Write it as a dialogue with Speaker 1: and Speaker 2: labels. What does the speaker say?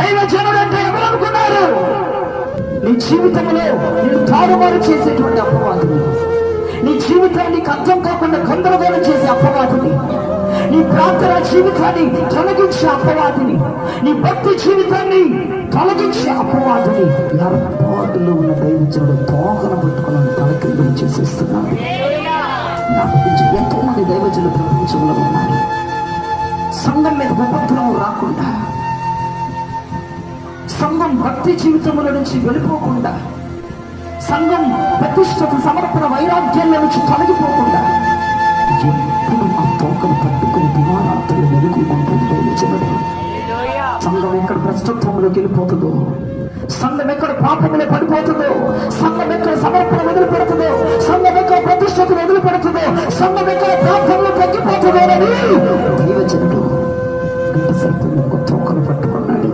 Speaker 1: దైవజనుడు అంటే ఎవరనుకున్నారు? నీ జీవితంలో నేను తారుమారు చేసేటువంటి అపవాదుని, నీ జీవితానికి అర్థం కాకుండా గందరగోళం చేసే అపవాదుని, నీ ప్రార్థన జీవితాన్ని తొలగించే అపవాదిని, నీ భక్తి జీవితాన్ని తొలగించే అపవాదిని ఏర్పాటులో ఉన్న దైవజనుడు తోకన పట్టుకుని తలకిందులు చేసేస్తున్నాడు. నా గురించి ఎంతో మంది దైవజనులు ప్రపంచంలో ఉన్నారు. సంఘం మీద ఉపద్రవం రాకుండా, సంఘం భక్తి జీవితంలో నుంచి వెళ్ళిపోకుండా, సంఘం ప్రతిష్టత సమర్పణ వైరాగ్యాల నుంచి తొలగిపోకుండా ఎప్పుడు ఆ తోకను పట్టుకుని దివారాత్రులు వెలుగుకుంటుంది దైవజనుడు. సంఘం ఎక్కడ భ్రష్టత్వంలోకి వెళ్ళిపోతుందో, సంఘం ఎక్కడ పాపంలో పడిపోతుందో, సంఘం ఎక్కడ సమర్పణ వదిలిపెడుతుందో, సంఘం ఎక్కడ ప్రతిష్టత వదిలిపెడుతుందో, సంఘం ఎక్కడ ప్రార్థనలో తగ్గిపోతుందో అని దైవజనుడు గంట సర్పం ఒక తోకను పట్టుకున్నాడు.